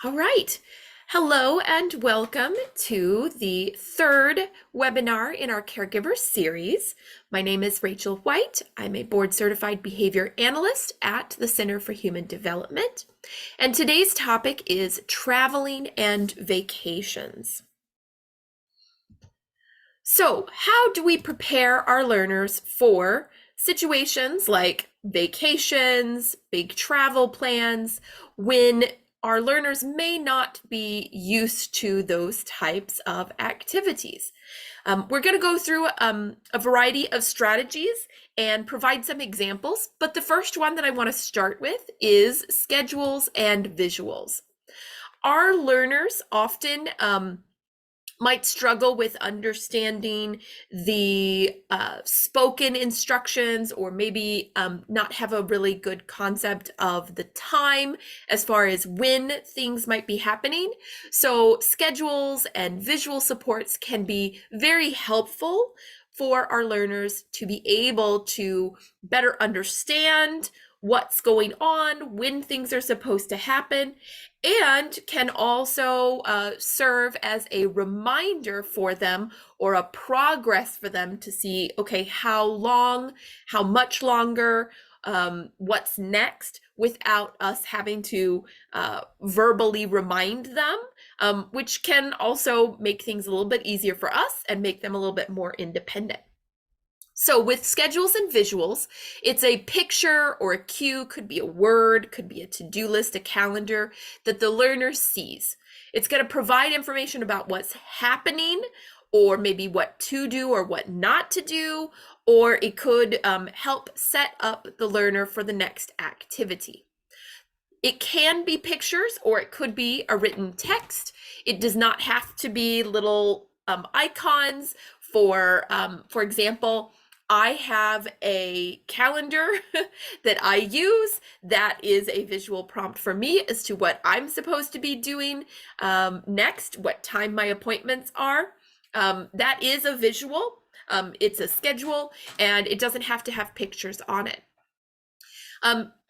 All right. Hello and welcome to the third webinar in our Caregivers series. My name is Rachel White. I'm a board certified behavior analyst at the Center for Human Development. And today's topic is traveling and vacations. So, how do we prepare our learners for situations like vacations, big travel plans, when our learners may not be used to those types of activities? We're going to go through a variety of strategies and provide some examples, but the first one that I want to start with is schedules and visuals. Our learners often might struggle with understanding the spoken instructions, or maybe not have a really good concept of the time as far as when things might be happening. So schedules and visual supports can be very helpful for our learners to be able to better understand what's going on, when things are supposed to happen, and can also serve as a reminder for them, or a progress for them to see, okay, how long, how much longer, what's next, without us having to verbally remind them, which can also make things a little bit easier for us and make them a little bit more independent. So with schedules and visuals, it's a picture or a cue, could be a word, could be a to-do list, a calendar that the learner sees. It's going to provide information about what's happening, or maybe what to do or what not to do, or it could help set up the learner for the next activity. It can be pictures, or it could be a written text. It does not have to be little icons. For example, I have a calendar that I use that is a visual prompt for me as to what I'm supposed to be doing next, what time my appointments are. That is a visual. It's a schedule, and it doesn't have to have pictures on it.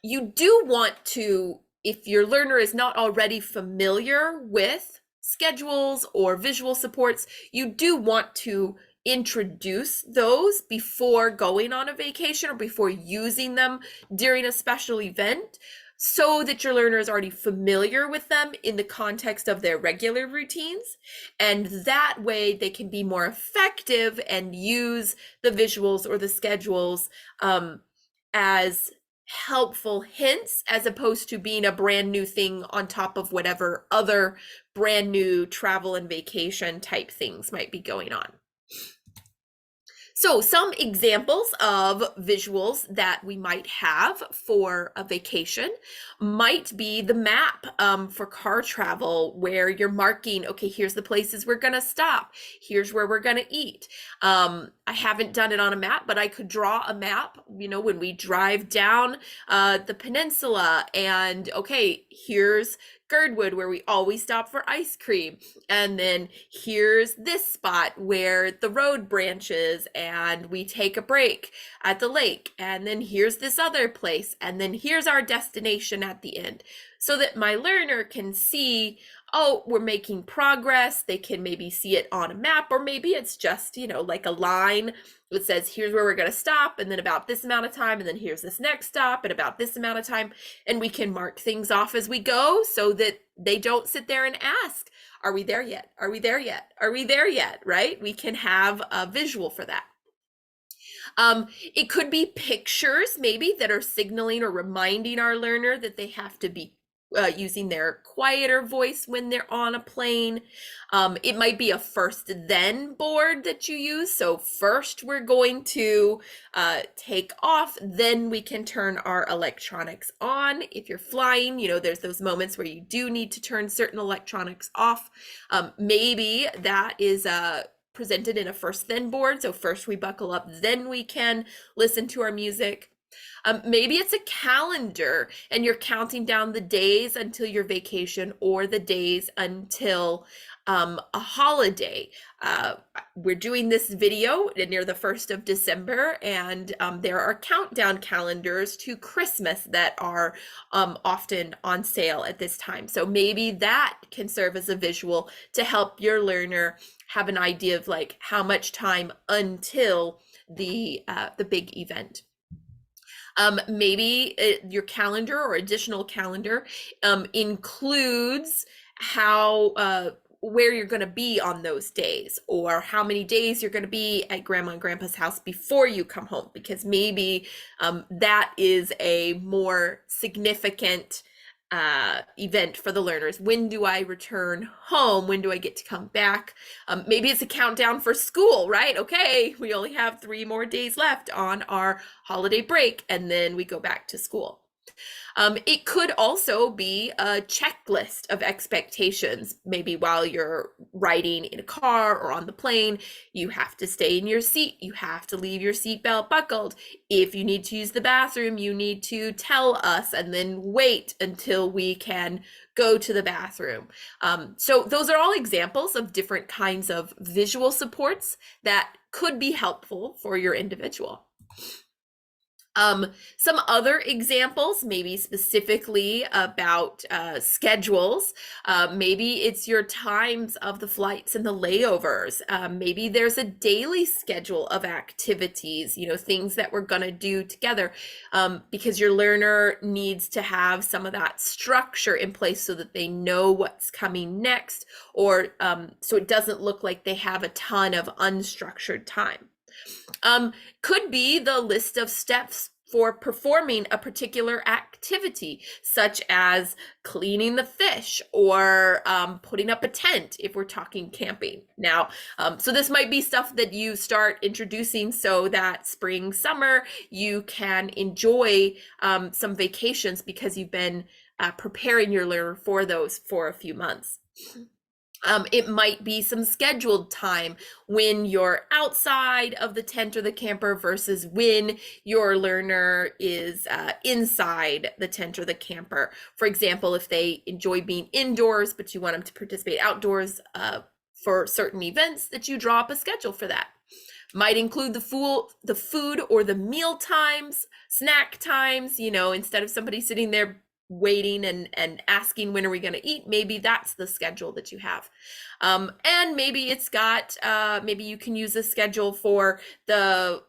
You do want to, if your learner is not already familiar with schedules or visual supports, you do want to introduce those before going on a vacation or before using them during a special event, so that your learner is already familiar with them in the context of their regular routines. And that way they can be more effective and use the visuals or the schedules as helpful hints, as opposed to being a brand new thing on top of whatever other brand new travel and vacation type things might be going on. So some examples of visuals that we might have for a vacation might be the map for car travel, where you're marking, okay, here's the places we're going to stop. Here's where we're going to eat. I haven't done it on a map, but I could draw a map, when we drive down the peninsula, and okay, here's Girdwood, where we always stop for ice cream. And then here's this spot where the road branches and we take a break at the lake. And then here's this other place. And then here's our destination at the end. So that my learner can see, oh, we're making progress. They can maybe see it on a map, or maybe it's just, like a line that says, here's where we're going to stop, and then about this amount of time, and then here's this next stop, and about this amount of time. And we can mark things off as we go, so that they don't sit there and ask, are we there yet? Are we there yet? Are we there yet? Right? We can have a visual for that. It could be pictures maybe that are signaling or reminding our learner that they have to be using their quieter voice when they're on a plane. It might be a first then board that you use. So first we're going to take off, then we can turn our electronics on. If you're flying, there's those moments where you do need to turn certain electronics off. Maybe that is presented in a first then board. So first we buckle up, then we can listen to our music. Maybe it's a calendar and you're counting down the days until your vacation, or the days until a holiday. We're doing this video near the 1st of December, and there are countdown calendars to Christmas that are often on sale at this time. So maybe that can serve as a visual to help your learner have an idea of like how much time until the big event. Maybe your calendar or additional calendar includes how where you're going to be on those days, or how many days you're going to be at grandma and grandpa's house before you come home, because maybe that is a more significant event for the learners. When do I return home? When do I get to come back? Maybe it's a countdown for school, right? Okay, we only have 3 more days left on our holiday break, and then we go back to school. It could also be a checklist of expectations. Maybe while you're riding in a car or on the plane, you have to stay in your seat. You have to leave your seatbelt buckled. If you need to use the bathroom, you need to tell us and then wait until we can go to the bathroom. So those are all examples of different kinds of visual supports that could be helpful for your individual. Some other examples, maybe specifically about schedules. Maybe it's your times of the flights and the layovers. Maybe there's a daily schedule of activities, things that we're going to do together, because your learner needs to have some of that structure in place so that they know what's coming next, or so it doesn't look like they have a ton of unstructured time. Could be the list of steps for performing a particular activity, such as cleaning the fish or putting up a tent if we're talking camping. Now, so this might be stuff that you start introducing so that spring, summer, you can enjoy some vacations because you've been preparing your learner for those for a few months. It might be some scheduled time when you're outside of the tent or the camper versus when your learner is inside the tent or the camper. For example, if they enjoy being indoors, but you want them to participate outdoors for certain events, that you draw up a schedule for that. Might include the food or the meal times, snack times, instead of somebody sitting there waiting and asking when are we going to eat, maybe that's the schedule that you have. And maybe it's got maybe you can use a schedule for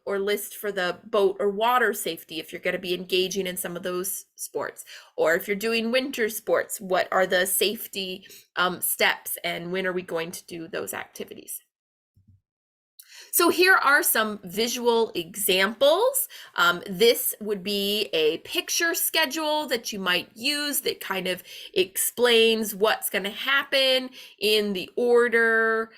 list for the boat or water safety if you're going to be engaging in some of those sports, or if you're doing winter sports, what are the safety steps and when are we going to do those activities. So here are some visual examples. This would be a picture schedule that you might use that kind of explains what's going to happen in the order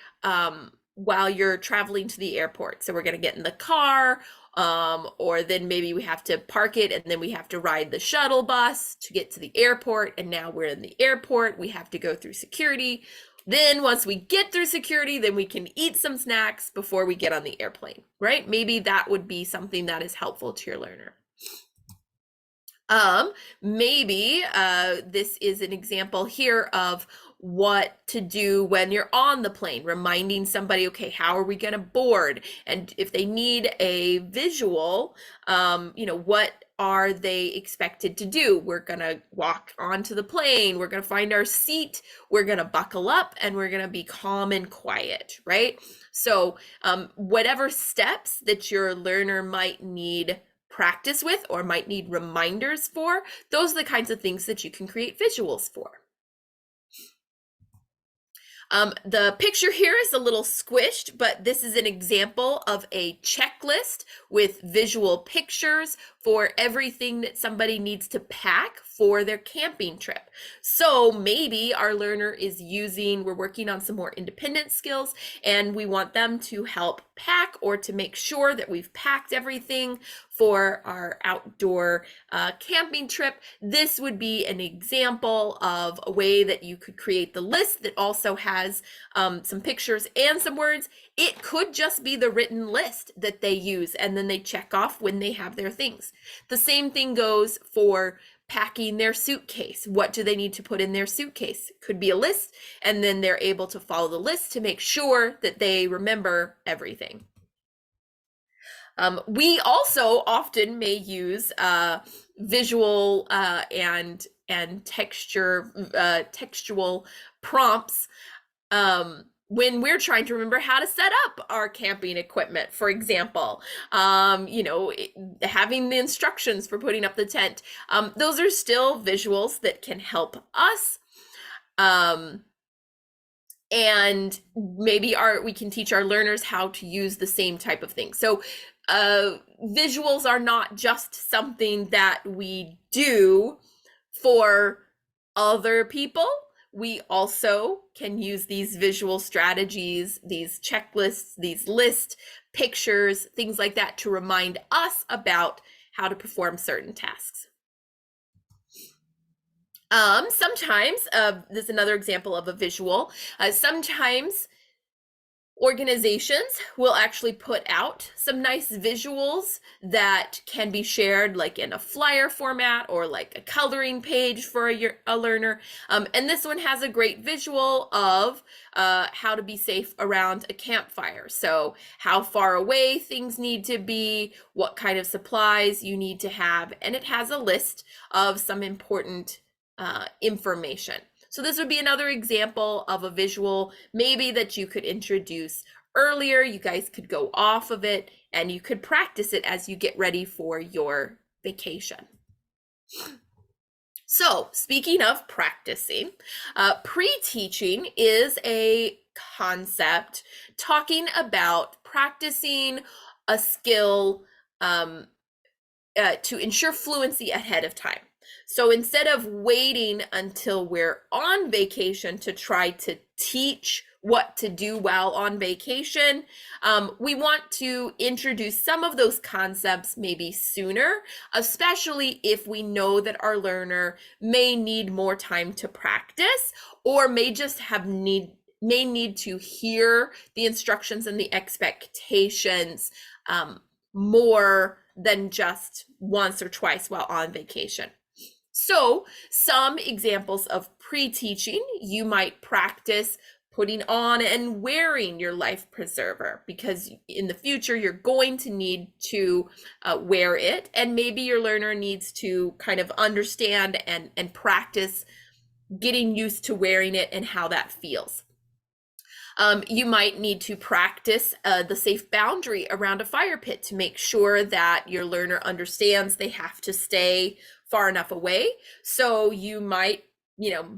while you're traveling to the airport. So we're going to get in the car, or then maybe we have to park it and then we have to ride the shuttle bus to get to the airport. And now we're in the airport, we have to go through security. Then once we get through security, then we can eat some snacks before we get on the airplane, right? Maybe that would be something that is helpful to your learner. Maybe this is an example here of what to do when you're on the plane, reminding somebody, okay, how are we going to board? And if they need a visual, what are they expected to do? We're going to walk onto the plane. We're going to find our seat. We're going to buckle up and we're going to be calm and quiet, right? So whatever steps that your learner might need practice with or might need reminders for, those are the kinds of things that you can create visuals for. The picture here is a little squished, but this is an example of a checklist with visual pictures for everything that somebody needs to pack for their camping trip. So maybe our learner is we're working on some more independent skills and we want them to help pack or to make sure that we've packed everything for our outdoor camping trip. This would be an example of a way that you could create the list that also has some pictures and some words. It could just be the written list that they use and then they check off when they have their things. The same thing goes for packing their suitcase. What do they need to put in their suitcase? Could be a list, and then they're able to follow the list to make sure that they remember everything. We also often may use visual and textual prompts when we're trying to remember how to set up our camping equipment, for example, having the instructions for putting up the tent. Those are still visuals that can help us. And maybe we can teach our learners how to use the same type of thing. So visuals are not just something that we do for other people. We also can use these visual strategies, these checklists, these list pictures, things like that to remind us about how to perform certain tasks. Sometimes, this is another example of a visual. Sometimes organizations will actually put out some nice visuals that can be shared like in a flyer format or like a coloring page for a learner. And this one has a great visual of how to be safe around a campfire. So how far away things need to be, what kind of supplies you need to have, and it has a list of some important information. So this would be another example of a visual maybe that you could introduce earlier. You guys could go off of it and you could practice it as you get ready for your vacation. So speaking of practicing, pre-teaching is a concept talking about practicing a skill to ensure fluency ahead of time. So instead of waiting until we're on vacation to try to teach what to do while on vacation, we want to introduce some of those concepts maybe sooner, especially if we know that our learner may need more time to practice or may just may need to hear the instructions and the expectations more than just once or twice while on vacation. So some examples of pre-teaching, you might practice putting on and wearing your life preserver because in the future you're going to need to wear it, and maybe your learner needs to kind of understand and practice getting used to wearing it and how that feels. You might need to practice the safe boundary around a fire pit to make sure that your learner understands they have to stay far enough away. So you might,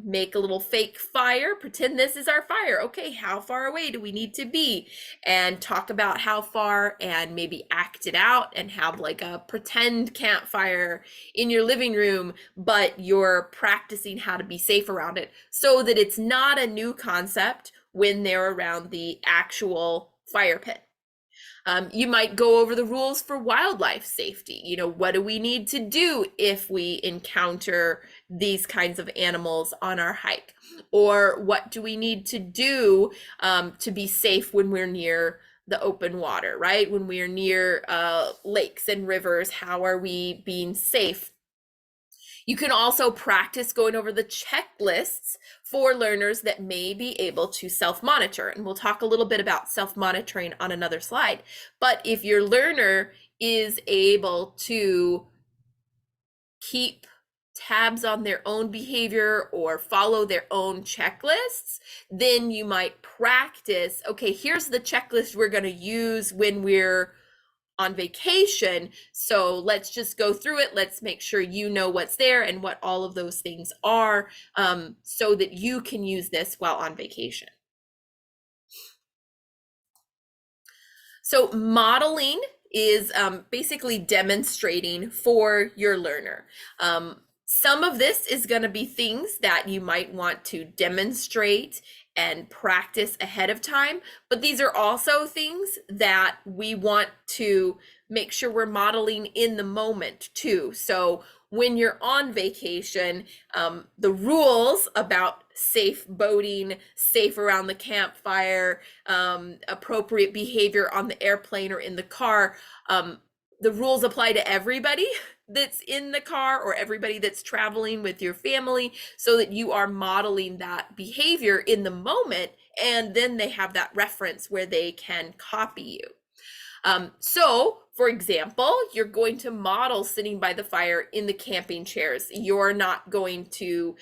make a little fake fire, pretend this is our fire. Okay, how far away do we need to be? And talk about how far and maybe act it out and have like a pretend campfire in your living room, but you're practicing how to be safe around it so that it's not a new concept when they're around the actual fire pit. You might go over the rules for wildlife safety. What do we need to do if we encounter these kinds of animals on our hike? Or what do we need to do to be safe when we're near the open water, right? When we're near lakes and rivers, how are we being safe? You can also practice going over the checklists for learners that may be able to self-monitor. And we'll talk a little bit about self-monitoring on another slide. But if your learner is able to keep tabs on their own behavior or follow their own checklists, then you might practice, okay, here's the checklist we're going to use when we're on vacation. So let's just go through it. Let's make sure you know what's there and what all of those things are, so that you can use this while on vacation. So modeling is basically demonstrating for your learner. Some of this is going to be things that you might want to demonstrate and practice ahead of time, but these are also things that we want to make sure we're modeling in the moment too. So when you're on vacation, the rules about safe boating, safe around the campfire, appropriate behavior on the airplane or in the car, the rules apply to everybody. that's in the car or everybody that's traveling with your family, so that you are modeling that behavior in the moment, and then they have that reference where they can copy you. So, for example, you're going to model sitting by the fire in the camping chairs. You're not going to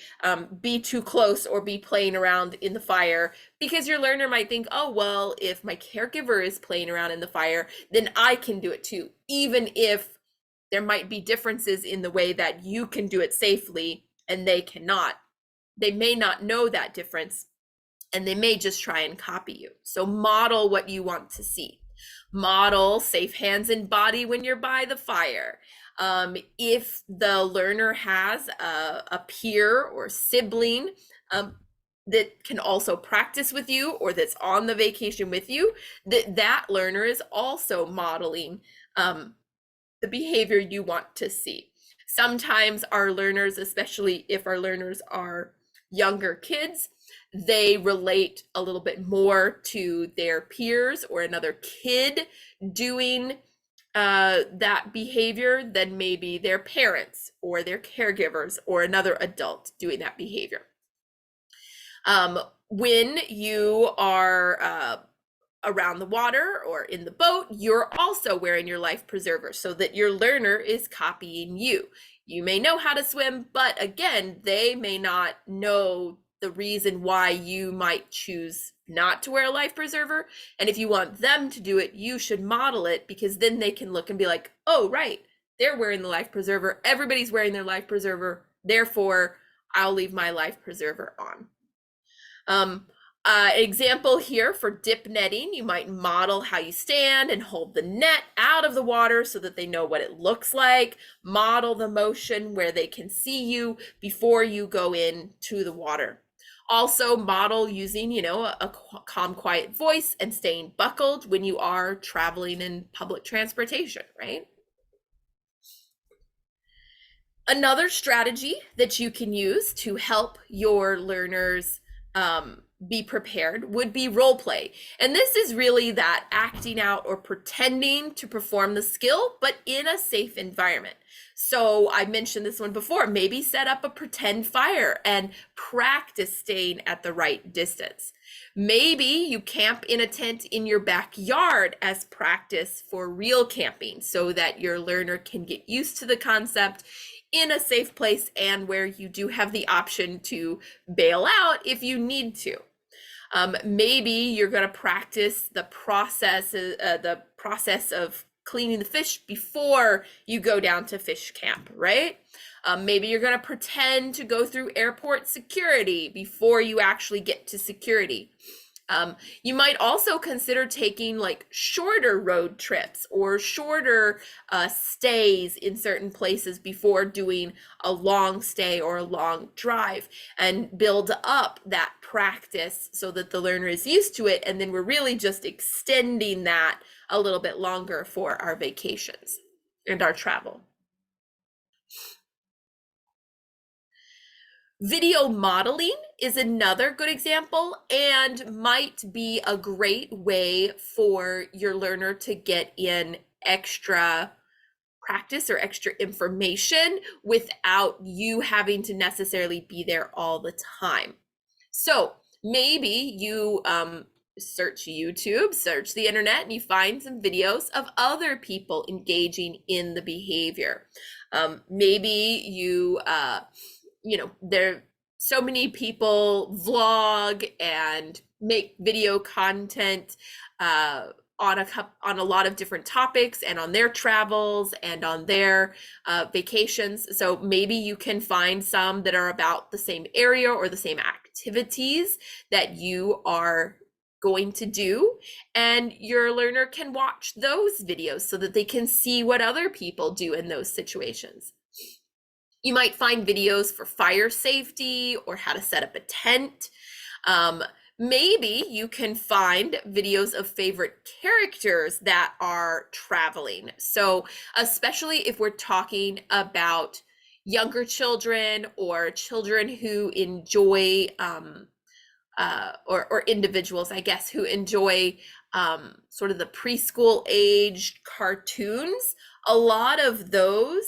be too close or be playing around in the fire, because your learner might think, oh, well, if my caregiver is playing around in the fire, then I can do it too, even if there might be differences in the way that you can do it safely and they cannot. They may not know that difference, and they may just try and copy you. So model what you want to see. Model safe hands and body when you're by the fire. If the learner has a peer or sibling that can also practice with you, or that's on the vacation with you, that learner is also modeling the behavior you want to see. Sometimes our learners, especially if our learners are younger kids, they relate a little bit more to their peers or another kid doing that behavior than maybe their parents or their caregivers or another adult doing that behavior. When you are around the water or in the boat, you're also wearing your life preserver so that your learner is copying you. You may know how to swim, but again, they may not know the reason why you might choose not to wear a life preserver. And if you want them to do it, you should model it, because then they can look and be like, oh, right, they're wearing the life preserver. Everybody's wearing their life preserver. Therefore, I'll leave my life preserver on. Example here for dip netting, you might model how you stand and hold the net out of the water so that they know what it looks like. Model the motion where they can see you before you go into the water. Also model using, a calm, quiet voice and staying buckled when you are traveling in public transportation, right? Another strategy that you can use to help your learners be prepared would be role play. And this is really that acting out or pretending to perform the skill, but in a safe environment. So I mentioned this one before, maybe set up a pretend fire and practice staying at the right distance. Maybe you camp in a tent in your backyard as practice for real camping, so that your learner can get used to the concept in a safe place, and where you do have the option to bail out if you need to. Maybe you're going to practice the process of cleaning the fish before you go down to fish camp, right? Maybe you're going to pretend to go through airport security before you actually get to security. You might also consider taking like shorter road trips or shorter stays in certain places before doing a long stay or a long drive, and build up that practice so that the learner is used to it. And then we're really just extending that a little bit longer for our vacations and our travel. Video modeling is another good example, and might be a great way for your learner to get in extra practice or extra information without you having to necessarily be there all the time. So maybe you search YouTube, search the internet, and you find some videos of other people engaging in the behavior. Maybe there so many people vlog and make video content on a lot of different topics, and on their travels and on their vacations. So maybe you can find some that are about the same area or the same activities that you are going to do, and your learner can watch those videos so that they can see what other people do in those situations. You might find videos for fire safety or how to set up a tent. Maybe you can find videos of favorite characters that are traveling. So especially if we're talking about younger children or children who enjoy or individuals, I guess, who enjoy sort of the preschool age cartoons, a lot of those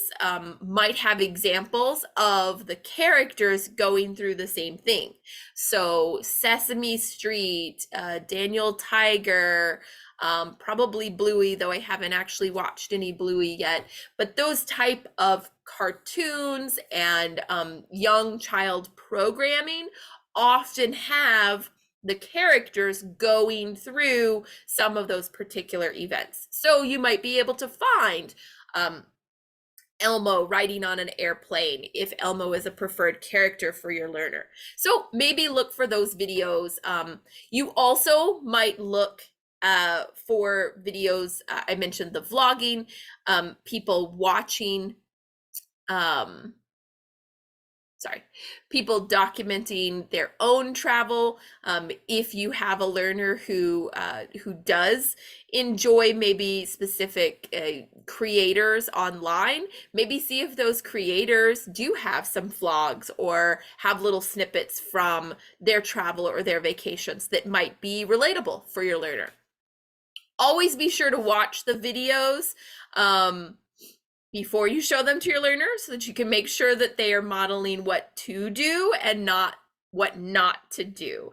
might have examples of the characters going through the same thing. So Sesame Street, Daniel Tiger, probably Bluey, though I haven't actually watched any Bluey yet. But those type of cartoons and young child programming often have the characters going through some of those particular events. So you might be able to find Elmo riding on an airplane if Elmo is a preferred character for your learner. So maybe look for those videos. You also might look for videos. I mentioned the vlogging, people watching people documenting their own travel. If you have a learner who does enjoy maybe specific creators online, maybe see if those creators do have some vlogs or have little snippets from their travel or their vacations that might be relatable for your learner. Always be sure to watch the videos before you show them to your learner so that you can make sure that they are modeling what to do and not what not to do.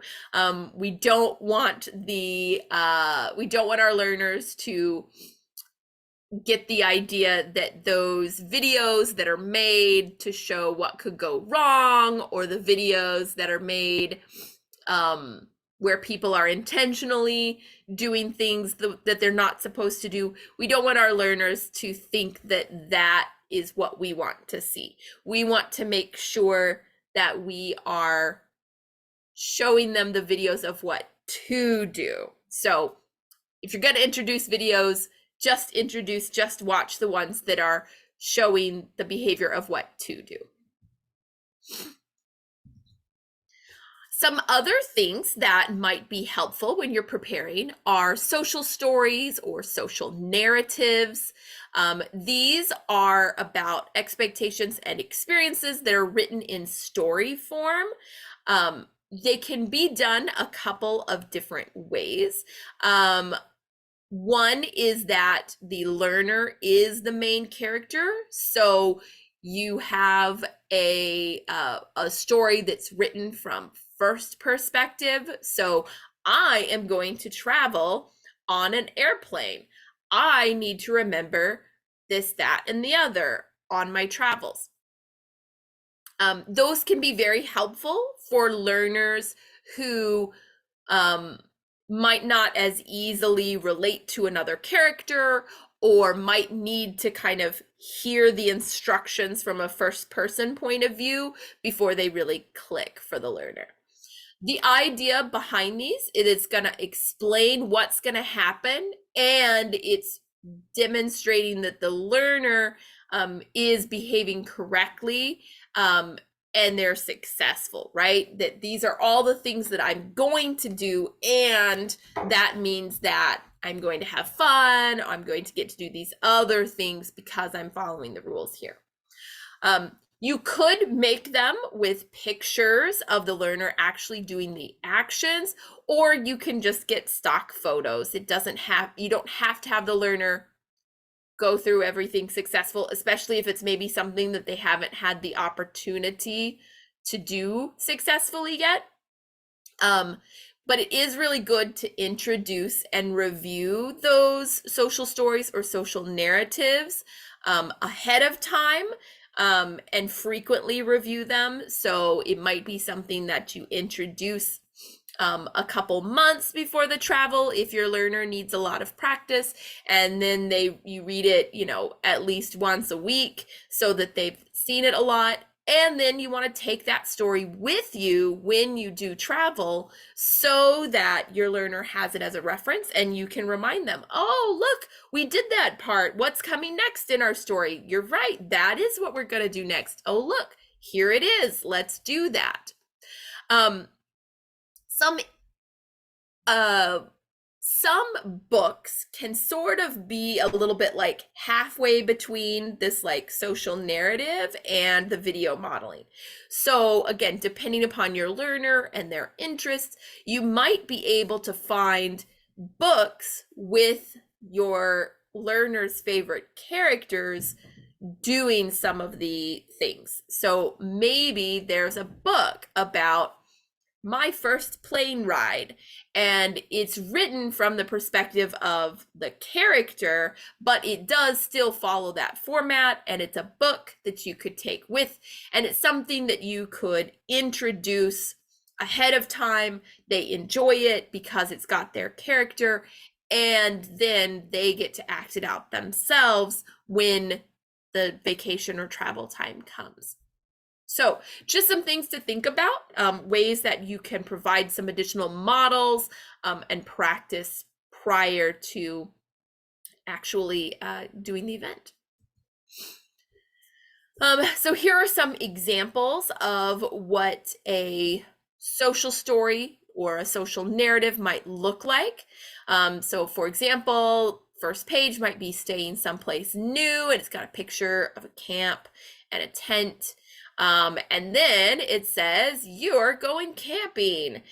We don't want our learners to get the idea that those videos that are made to show what could go wrong, or the videos that are made where people are intentionally doing things that they're not supposed to do. We don't want our learners to think that that is what we want to see. We want to make sure that we are showing them the videos of what to do. So if you're going to introduce videos, just watch the ones that are showing the behavior of what to do. Some other things that might be helpful when you're preparing are social stories or social narratives. These are about expectations and experiences that are written in story form. They can be done a couple of different ways. One is that the learner is the main character. So you have a story that's written from first perspective. So I am going to travel on an airplane. I need to remember this, that, and the other on my travels. Those can be very helpful for learners who might not as easily relate to another character, or might need to kind of hear the instructions from a first person point of view before they really click for the learner. The idea behind these, it is going to explain what's going to happen, and it's demonstrating that the learner is behaving correctly and they're successful, right? That these are all the things that I'm going to do, and that means that I'm going to have fun. I'm going to get to do these other things because I'm following the rules here. You could make them with pictures of the learner actually doing the actions, or you can just get stock photos. You don't have to have the learner go through everything successful, especially if it's maybe something that they haven't had the opportunity to do successfully yet. But it is really good to introduce and review those social stories or social narratives ahead of time, and frequently review them. So it might be something that you introduce a couple months before the travel if your learner needs a lot of practice, and then you read it, at least once a week so that they've seen it a lot. And then you want to take that story with you when you do travel so that your learner has it as a reference and you can remind them, oh, look, we did that part. What's coming next in our story? You're right. That is what we're going to do next. Oh, look, here it is. Let's do that. Some books can sort of be a little bit like halfway between this like social narrative and the video modeling. So again, depending upon your learner and their interests, you might be able to find books with your learner's favorite characters doing some of the things. So maybe there's a book about my first plane ride, and it's written from the perspective of the character, but it does still follow that format, and it's a book that you could take with, and it's something that you could introduce ahead of time. They enjoy it because it's got their character, and then they get to act it out themselves when the vacation or travel time comes. So just some things to think about, ways that you can provide some additional models and practice prior to actually doing the event. So here are some examples of what a social story or a social narrative might look like. So for example, first page might be staying someplace new, and it's got a picture of a camp and a tent. And then it says, you're going camping.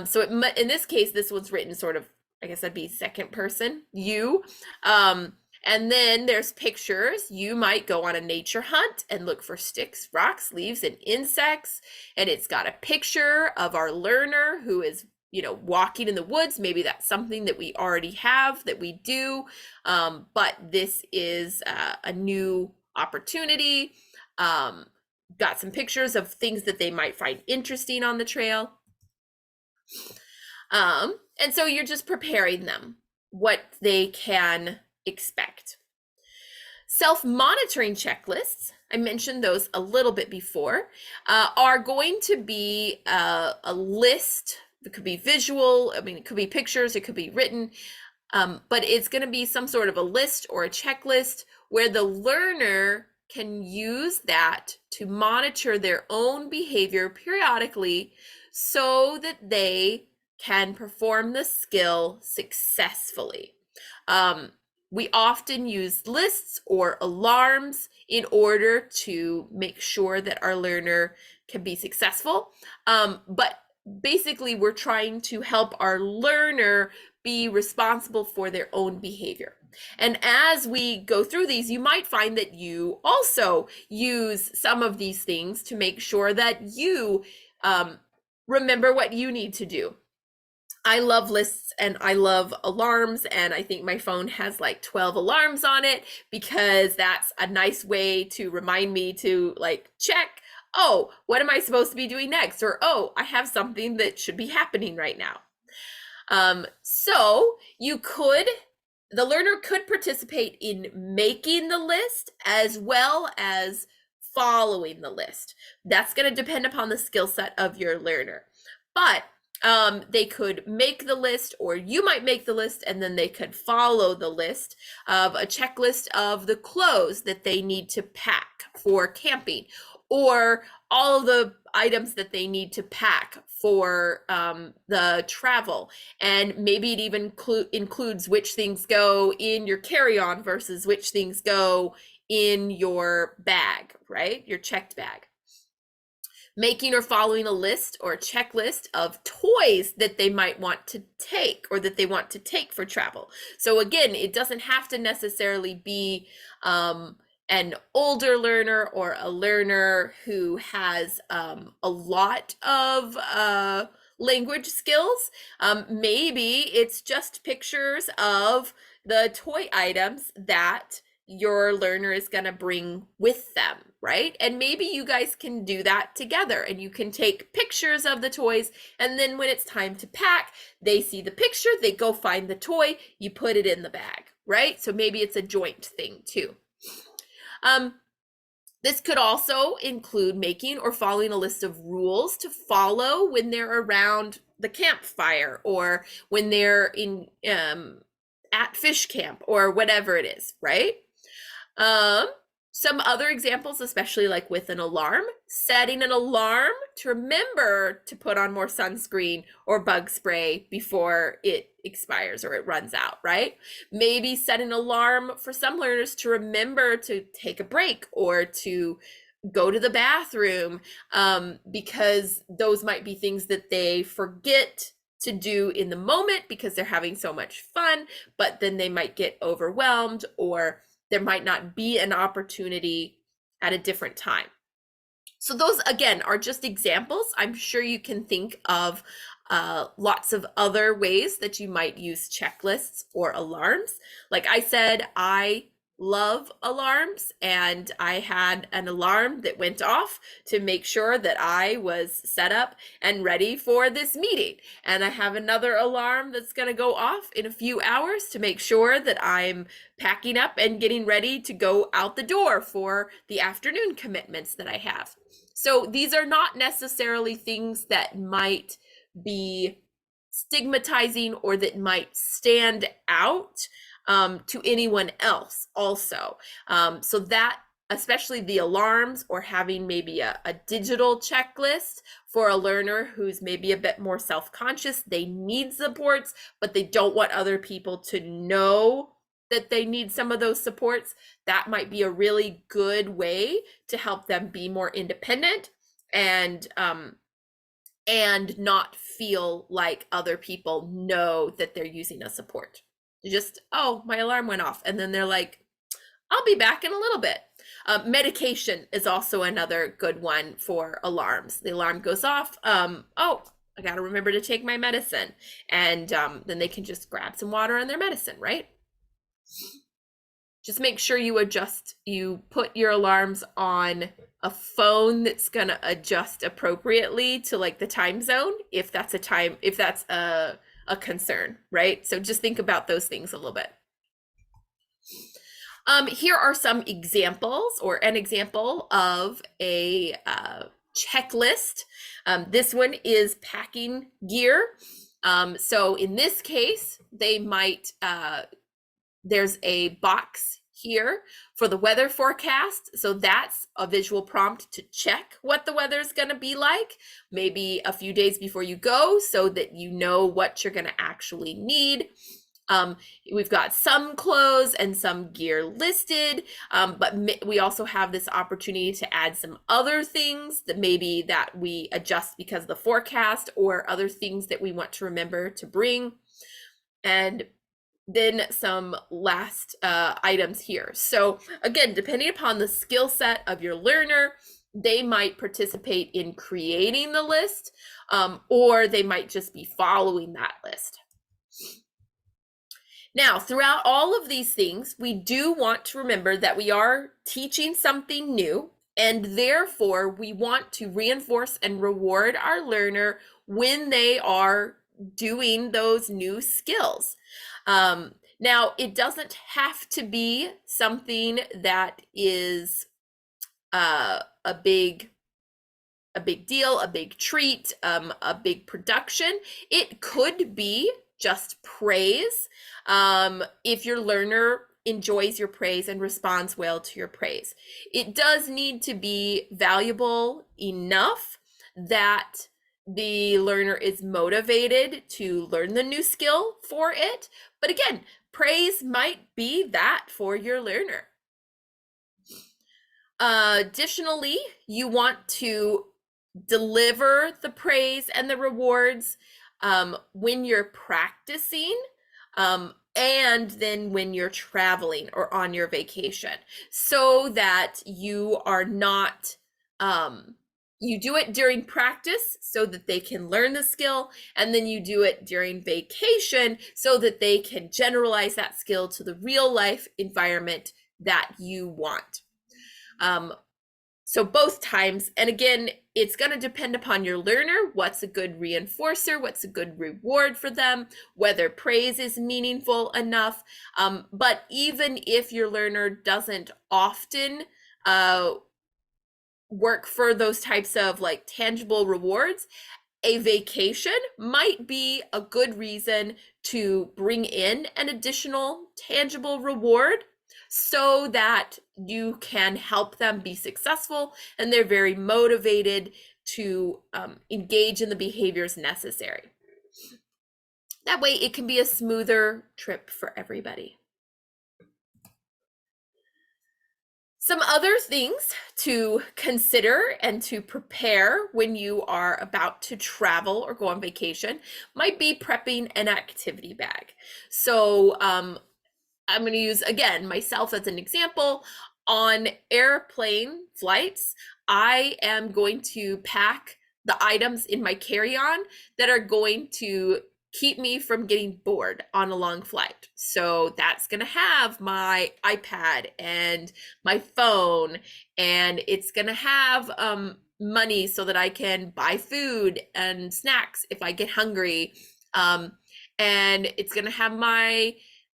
So in this case, this one's written sort of, I guess that'd be second person, you. And then there's pictures. You might go on a nature hunt and look for sticks, rocks, leaves, and insects. And it's got a picture of our learner who is, walking in the woods. Maybe that's something that we already have that we do. But this is a new opportunity. Got some pictures of things that they might find interesting on the trail. And so you're just preparing them what they can expect. Self-monitoring checklists, I mentioned those a little bit before, are going to be a list. It could be visual, it could be pictures, it could be written, but it's going to be some sort of a list or a checklist where the learner can use that to monitor their own behavior periodically so that they can perform the skill successfully. We often use lists or alarms in order to make sure that our learner can be successful. But basically, we're trying to help our learner be responsible for their own behavior. And as we go through these, you might find that you also use some of these things to make sure that you remember what you need to do. I love lists and I love alarms, and I think my phone has like 12 alarms on it because that's a nice way to remind me to check, oh, what am I supposed to be doing next? Or, oh, I have something that should be happening right now. So the learner could participate in making the list as well as following the list. That's going to depend upon the skill set of your learner. But they could make the list, or you might make the list, and then they could follow the list of a checklist of the clothes that they need to pack for camping, or all of the items that they need to pack for the travel. And maybe it even includes which things go in your carry-on versus which things go in your bag, right? Your checked bag. Making or following a list or a checklist of toys that they might want to take or that they want to take for travel. So again, it doesn't have to necessarily be an older learner or a learner who has a lot of language skills. Maybe it's just pictures of the toy items that your learner is going to bring with them, right? And maybe you guys can do that together, and you can take pictures of the toys, and then when it's time to pack, they see the picture, they go find the toy, you put it in the bag, right? So maybe it's a joint thing too. This could also include making or following a list of rules to follow when they're around the campfire, or when they're in at fish camp, or whatever it is, right? Some other examples, especially like with an alarm, setting an alarm to remember to put on more sunscreen or bug spray before it expires or it runs out, right? Maybe set an alarm for some learners to remember to take a break or to go to the bathroom, because those might be things that they forget to do in the moment because they're having so much fun, but then they might get overwhelmed, or there might not be an opportunity at a different time. So those, again, are just examples. I'm sure you can think of lots of other ways that you might use checklists or alarms. Like I said, I love alarms, and I had an alarm that went off to make sure that I was set up and ready for this meeting. And I have another alarm that's going to go off in a few hours to make sure that I'm packing up and getting ready to go out the door for the afternoon commitments that I have. So these are not necessarily things that might be stigmatizing or that might stand out to anyone else also. So that, especially the alarms, or having maybe a digital checklist for a learner who's maybe a bit more self-conscious, they need supports, but they don't want other people to know that they need some of those supports, that might be a really good way to help them be more independent and not feel like other people know that they're using a support. Just, oh, my alarm went off, and then they're like, I'll be back in a little bit. Medication is also another good one for alarms. The alarm goes off. Oh, I got to remember to take my medicine. And then they can just grab some water and their medicine, right? Just make sure you put your alarms on a phone that's going to adjust appropriately to like the time zone, if that's a concern, right? So just think about those things a little bit. Here are some examples, or an example of a checklist. This one is packing gear. So in this case, they might, there's a box here for the weather forecast. So that's a visual prompt to check what the weather's going to be like, maybe a few days before you go, so that you know what you're going to actually need. We've got some clothes and some gear listed, but we also have this opportunity to add some other things that maybe that we adjust because of the forecast, or other things that we want to remember to bring. And then some last items here. So again, depending upon the skill set of your learner, they might participate in creating the list, or they might just be following that list. Now, throughout all of these things, we do want to remember that we are teaching something new, and therefore we want to reinforce and reward our learner when they are doing those new skills. Now, it doesn't have to be something that is a big deal, a big treat, a big production. It could be just praise. If your learner enjoys your praise and responds well to your praise, it does need to be valuable enough that the learner is motivated to learn the new skill for it. But again, praise might be that for your learner. Additionally, you want to deliver the praise and the rewards when you're practicing, and then when you're traveling or on your vacation, so that you are not, you do it during practice so that they can learn the skill, and then you do it during vacation so that they can generalize that skill to the real life environment that you want. So both times, and again, it's going to depend upon your learner, what's a good reinforcer, what's a good reward for them, whether praise is meaningful enough. But even if your learner doesn't often work for those types of like tangible rewards, a vacation might be a good reason to bring in an additional tangible reward, so that you can help them be successful and they're very motivated to engage in the behaviors necessary. That way it can be a smoother trip for everybody. Some other things to consider and to prepare when you are about to travel or go on vacation might be prepping an activity bag. So, I'm going to use again myself as an example. On airplane flights, I am going to pack the items in my carry-on that are going to keep me from getting bored on a long flight. So that's going to have my iPad and my phone, and it's going to have money so that I can buy food and snacks if I get hungry. And it's going to have my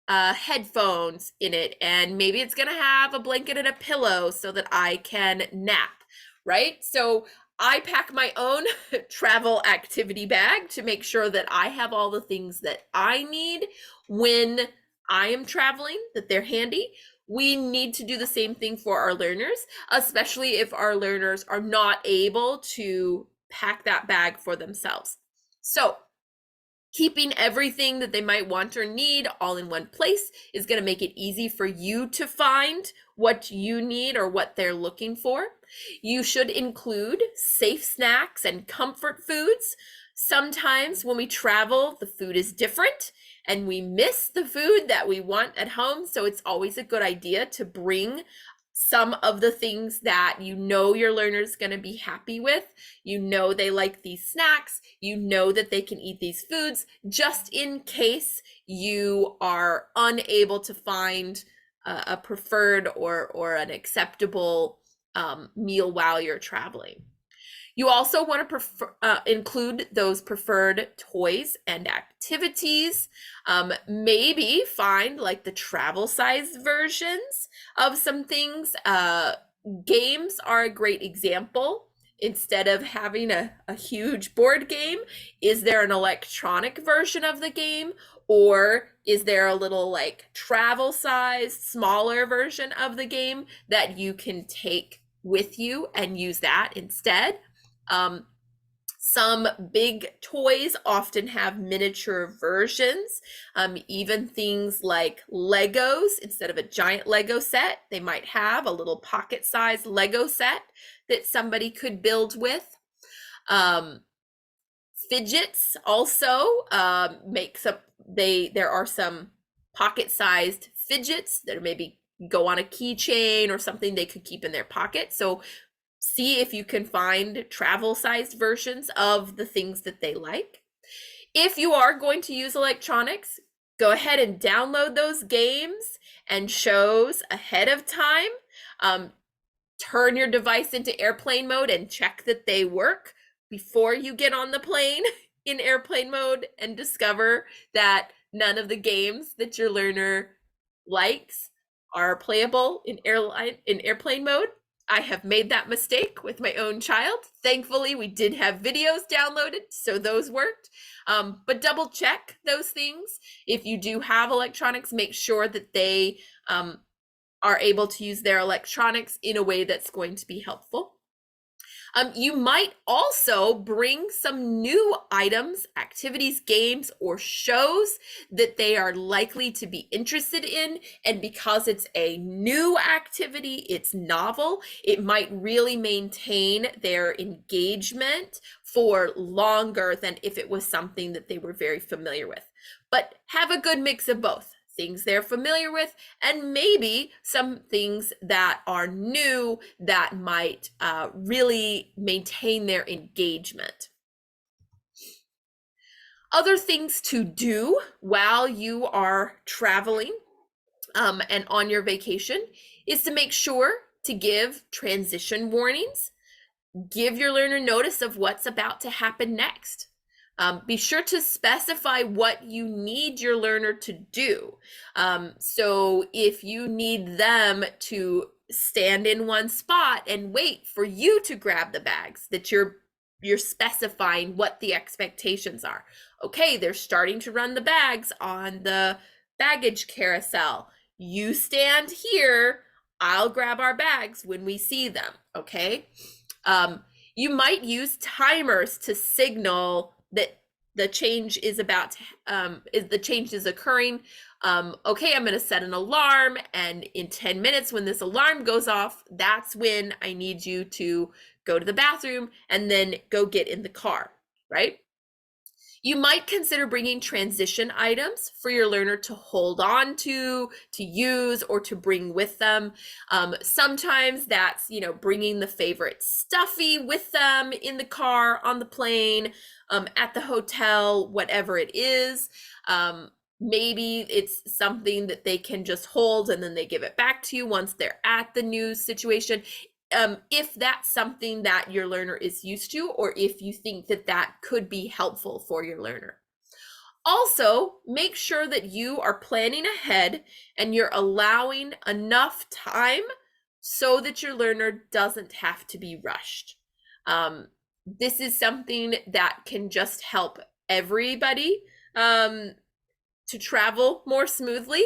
headphones in it, and maybe it's gonna have a blanket and a pillow so that I can nap, right? So I pack my own travel activity bag to make sure that I have all the things that I need when I am traveling, that they're handy. We need to do the same thing for our learners, especially if our learners are not able to pack that bag for themselves. So keeping everything that they might want or need all in one place is going to make it easy for you to find what you need or what they're looking for. You should include safe snacks and comfort foods. Sometimes when we travel, the food is different and we miss the food that we want at home. So it's always a good idea to bring some of the things that you know your learner's going to be happy with. You know they like these snacks. You know that they can eat these foods, just in case you are unable to find a preferred or an acceptable meal while you're traveling. You also want to include those preferred toys and activities. Maybe find like the travel size versions of some things. Games are a great example. Instead of having a huge board game, is there an electronic version of the game? Or is there a little like travel size, smaller version of the game that you can take with you and use that instead? Some big toys often have miniature versions. Even things like Legos, instead of a giant Lego set, they might have a little pocket-sized Lego set that somebody could build with. Fidgets also there are some pocket-sized fidgets that maybe go on a keychain or something they could keep in their pocket. So see if you can find travel-sized versions of the things that they like. If you are going to use electronics, go ahead and download those games and shows ahead of time. Turn your device into airplane mode and check that they work before you get on the plane in airplane mode and discover that none of the games that your learner likes are playable in airplane mode. I have made that mistake with my own child. Thankfully, we did have videos downloaded, so those worked. But double check those things. If you do have electronics, make sure that they are able to use their electronics in a way that's going to be helpful. You might also bring some new items, activities, games, or shows that they are likely to be interested in. And because it's a new activity, it's novel, it might really maintain their engagement for longer than if it was something that they were very familiar with. But have a good mix of both. Things they're familiar with, and maybe some things that are new that might really maintain their engagement. Other things to do while you are traveling and on your vacation is to make sure to give transition warnings. Give your learner notice of what's about to happen next. Be sure to specify what you need your learner to do. So if you need them to stand in one spot and wait for you to grab the bags, that you're specifying what the expectations are. Okay, they're starting to run the bags on the baggage carousel. You stand here, I'll grab our bags when we see them, okay? You might use timers to signal that the change is about to, the change is occurring. Okay, I'm going to set an alarm, and in 10 minutes when this alarm goes off, that's when I need you to go to the bathroom and then go get in the car, right? You might consider bringing transition items for your learner to hold on to use, or to bring with them. Sometimes that's, bringing the favorite stuffy with them in the car, on the plane, at the hotel, whatever it is. Maybe it's something that they can just hold and then they give it back to you once they're at the new situation. If that's something that your learner is used to, or if you think that that could be helpful for your learner. Also, make sure that you are planning ahead and you're allowing enough time so that your learner doesn't have to be rushed. This is something that can just help everybody to travel more smoothly.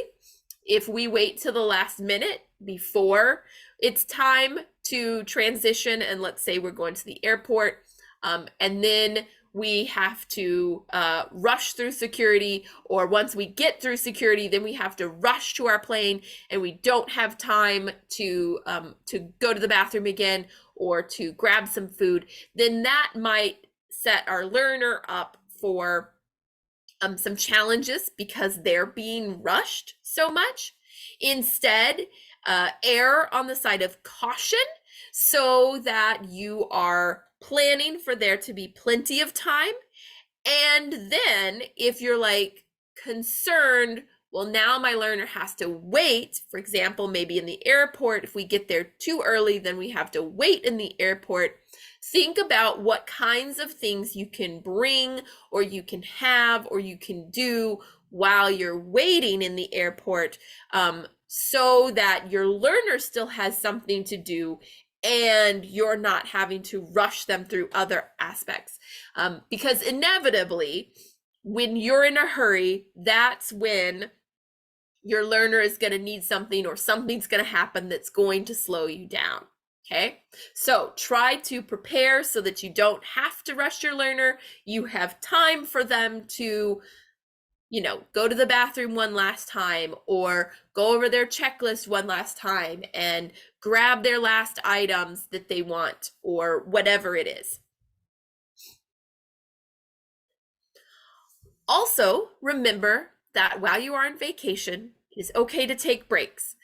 If we wait till the last minute before it's time to transition, and let's say we're going to the airport, and then we have to rush through security, or once we get through security, then we have to rush to our plane, and we don't have time to go to the bathroom again or to grab some food, then that might set our learner up for some challenges because they're being rushed so much. Instead, err on the side of caution so that you are planning for there to be plenty of time. And then if you're like concerned, well, now my learner has to wait, for example, maybe in the airport, if we get there too early, then we have to wait in the airport. Think about what kinds of things you can bring, or you can have, or you can do while you're waiting in the airport, so that your learner still has something to do and you're not having to rush them through other aspects. Because inevitably, when you're in a hurry, that's when your learner is going to need something, or something's going to happen that's going to slow you down. Okay, so try to prepare so that you don't have to rush your learner. You have time for them to, go to the bathroom one last time, or go over their checklist one last time and grab their last items that they want, or whatever it is. Also, remember that while you are on vacation, it is okay to take breaks.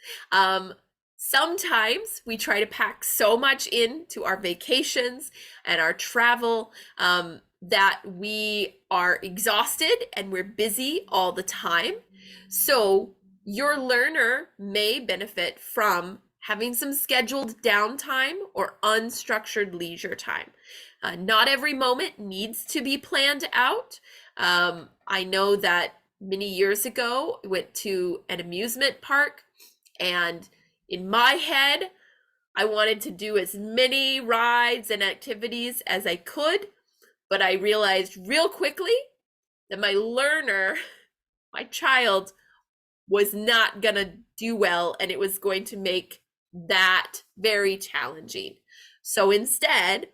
Sometimes we try to pack so much into our vacations and our travel that we are exhausted and we're busy all the time. So your learner may benefit from having some scheduled downtime or unstructured leisure time. Not every moment needs to be planned out. I know that many years ago, I went to an amusement park, and in my head, I wanted to do as many rides and activities as I could, but I realized real quickly that my learner, my child, was not going to do well, and it was going to make that very challenging. So instead,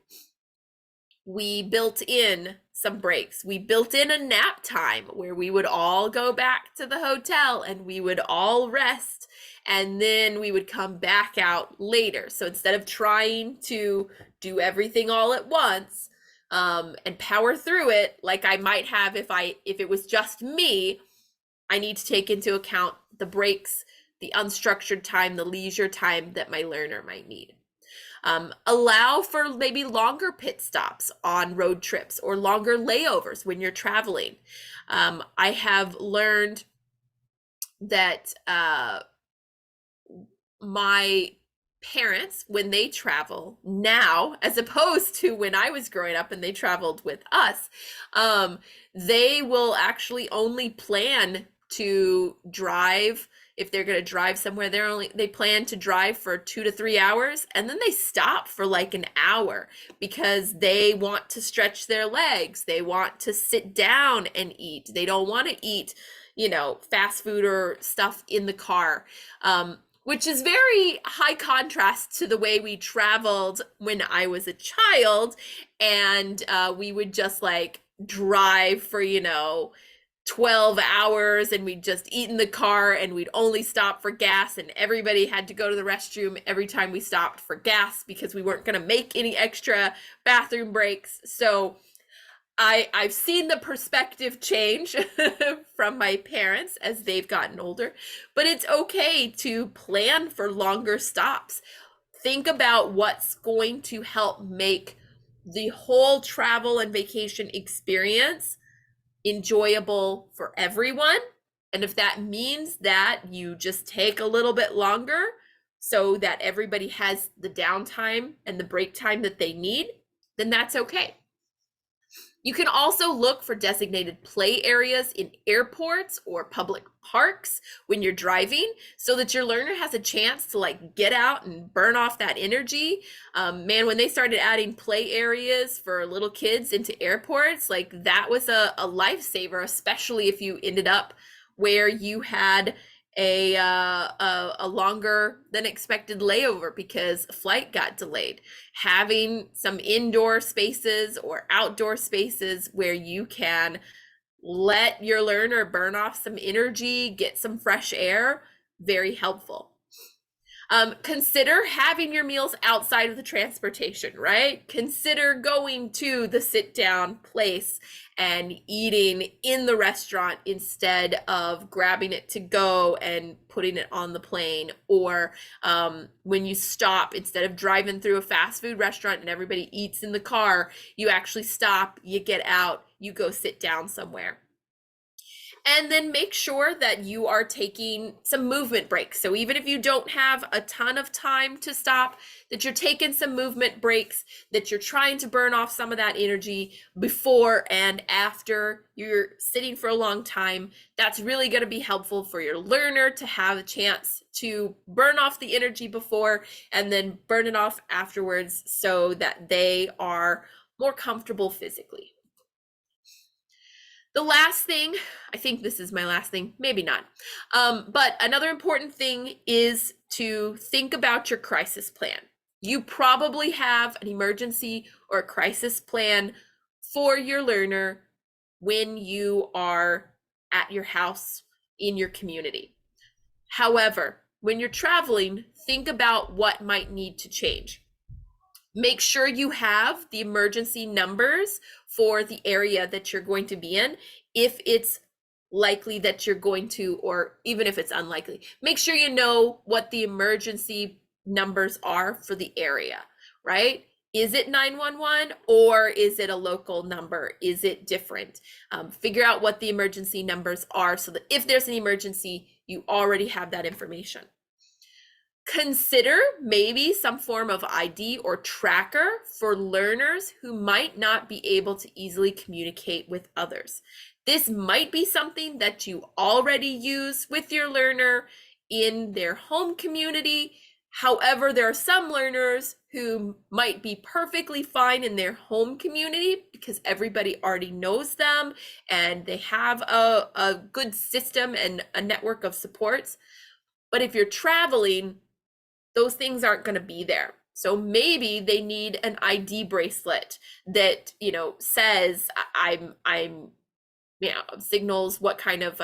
we built in some breaks. We built in a nap time where we would all go back to the hotel and we would all rest, and then we would come back out later. So instead of trying to do everything all at once and power through it like I might have if it was just me, I need to take into account the breaks, the unstructured time, the leisure time that my learner might need. Allow for maybe longer pit stops on road trips, or longer layovers when you're traveling. I have learned that my parents, when they travel now, as opposed to when I was growing up and they traveled with us, they will actually only plan to drive. If they're going to drive somewhere, they plan to drive for 2 to 3 hours, and then they stop for like an hour because they want to stretch their legs. They want to sit down and eat. They don't want to eat, fast food or stuff in the car, which is very high contrast to the way we traveled when I was a child. And we would just like drive for, 12 hours and we'd just eat in the car and we'd only stop for gas and everybody had to go to the restroom every time we stopped for gas because we weren't going to make any extra bathroom breaks. So I've seen the perspective change from my parents as they've gotten older, but it's okay to plan for longer stops. Think about what's going to help make the whole travel and vacation experience enjoyable for everyone. And if that means that you just take a little bit longer so that everybody has the downtime and the break time that they need, then that's okay. You can also look for designated play areas in airports or public parks when you're driving so that your learner has a chance to like get out and burn off that energy. Man, when they started adding play areas for little kids into airports, like that was a lifesaver, especially if you ended up where you had a longer than expected layover because a flight got delayed. Having some indoor spaces or outdoor spaces where you can let your learner burn off some energy, get some fresh air, very helpful. Consider having your meals outside of the transportation, right? Consider going to the sit down place and eating in the restaurant instead of grabbing it to go and putting it on the plane. Or when you stop, instead of driving through a fast food restaurant and everybody eats in the car, you actually stop, you get out, you go sit down somewhere. And then make sure that you are taking some movement breaks. So even if you don't have a ton of time to stop, that you're taking some movement breaks, that you're trying to burn off some of that energy before and after you're sitting for a long time. That's really going to be helpful for your learner to have a chance to burn off the energy before and then burn it off afterwards so that they are more comfortable physically. The last thing, I think this is my last thing, maybe not. But another important thing is to think about your crisis plan. You probably have an emergency or a crisis plan for your learner when you are at your house in your community. However, when you're traveling, think about what might need to change. Make sure you have the emergency numbers for the area that you're going to be in. If it's likely that you're going to, or even if it's unlikely, make sure you know what the emergency numbers are for the area, right? Is it 911 or is it a local number? Is it different? Figure out what the emergency numbers are so that if there's an emergency, you already have that information. Consider maybe some form of ID or tracker for learners who might not be able to easily communicate with others. This might be something that you already use with your learner in their home community. However, there are some learners who might be perfectly fine in their home community because everybody already knows them and they have a good system and a network of supports. But if you're traveling, those things aren't going to be there. So maybe they need an ID bracelet that, says I'm signals what kind of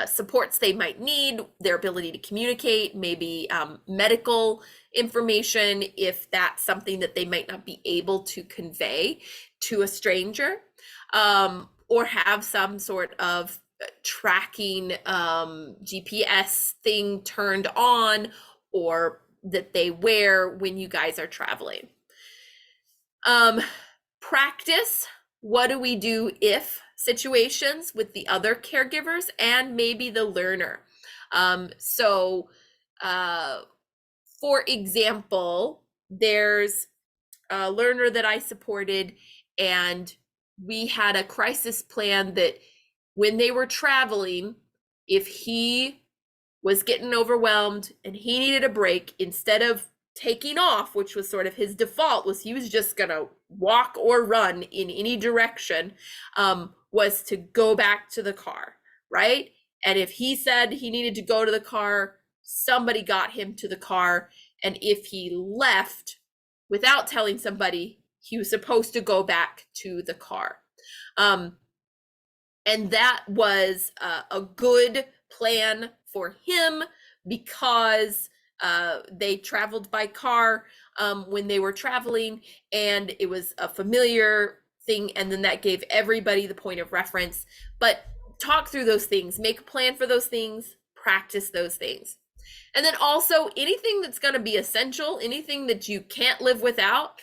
supports they might need, their ability to communicate, maybe medical information if that's something that they might not be able to convey to a stranger, or have some sort of tracking GPS thing turned on or that they wear when you guys are traveling. Practice what do we do if situations with the other caregivers and maybe the learner. For example, there's a learner that I supported and we had a crisis plan that when they were traveling, if he was getting overwhelmed and he needed a break, instead of taking off, which was sort of his default, was he was just gonna walk or run in any direction, was to go back to the car, right? And if he said he needed to go to the car, somebody got him to the car. And if he left without telling somebody, he was supposed to go back to the car. And that was a good plan for him because they traveled by car when they were traveling, and it was a familiar thing. And then that gave everybody the point of reference. But talk through those things, make a plan for those things, practice those things. And then also anything that's going to be essential, anything that you can't live without,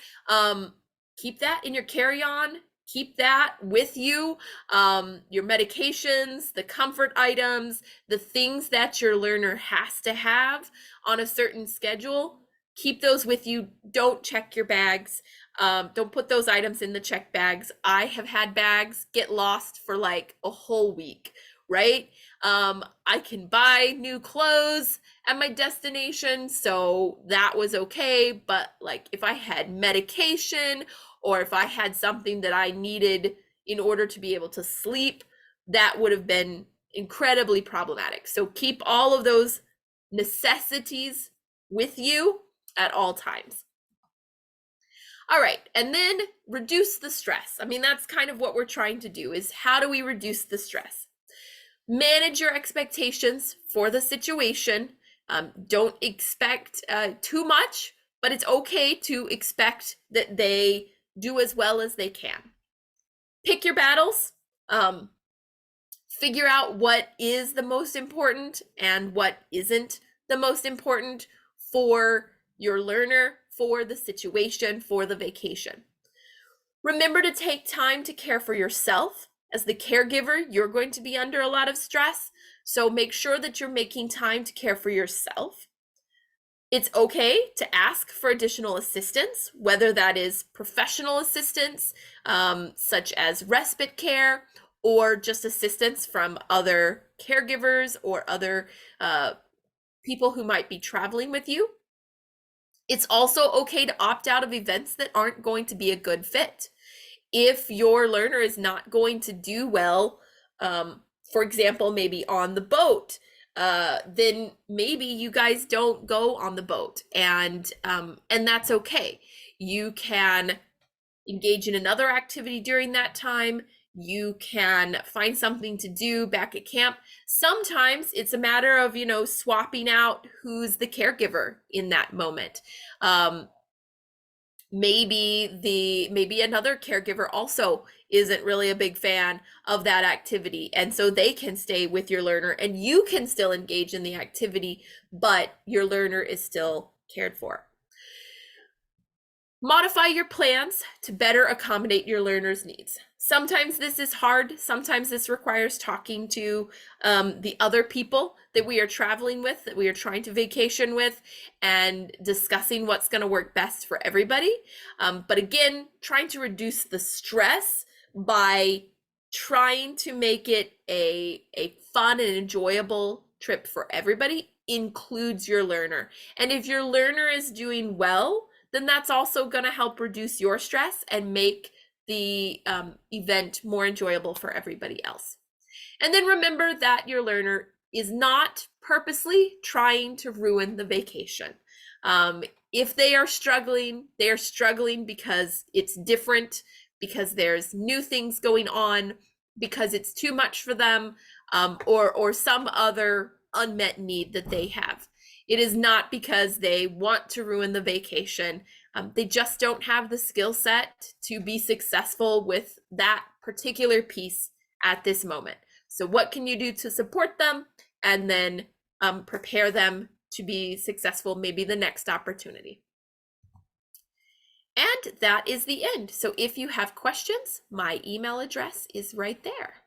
keep that in your carry-on. Keep that with you. Your medications, the comfort items, the things that your learner has to have on a certain schedule, keep those with you. Don't check your bags. Don't put those items in the check bags. I have had bags get lost for like a whole week, right? I can buy new clothes at my destination, so that was okay. But like if I had medication or if I had something that I needed in order to be able to sleep, that would have been incredibly problematic. So keep all of those necessities with you at all times. All right, and then reduce the stress. I mean, that's kind of what we're trying to do, is how do we reduce the stress? Manage your expectations for the situation. Don't expect too much, but it's okay to expect that they do as well as they can. Pick your battles. Figure out what is the most important and what isn't the most important for your learner, for the situation, for the vacation. Remember to take time to care for yourself. As the caregiver, you're going to be under a lot of stress, so make sure that you're making time to care for yourself. It's okay to ask for additional assistance, whether that is professional assistance, such as respite care, or just assistance from other caregivers or other people who might be traveling with you. It's also okay to opt out of events that aren't going to be a good fit. If your learner is not going to do well, for example, maybe on the boat, then maybe you guys don't go on the boat, and that's okay. You can engage in another activity during that time. You can find something to do back at camp. Sometimes it's a matter of, swapping out who's the caregiver in that moment. Maybe another caregiver also isn't really a big fan of that activity, and so they can stay with your learner and you can still engage in the activity, but your learner is still cared for. Modify your plans to better accommodate your learner's needs. Sometimes this is hard. Sometimes this requires talking to the other people that we are traveling with, that we are trying to vacation with, and discussing what's going to work best for everybody. But again, trying to reduce the stress by trying to make it a fun and enjoyable trip for everybody includes your learner. And if your learner is doing well, then that's also going to help reduce your stress and make the event more enjoyable for everybody else. And then remember that your learner is not purposely trying to ruin the vacation. If they are struggling because it's different, because there's new things going on, because it's too much for them, or some other unmet need that they have. It is not because they want to ruin the vacation. They just don't have the skill set to be successful with that particular piece at this moment. So what can you do to support them, and then prepare them to be successful maybe the next opportunity? And that is the end. So if you have questions, my email address is right there.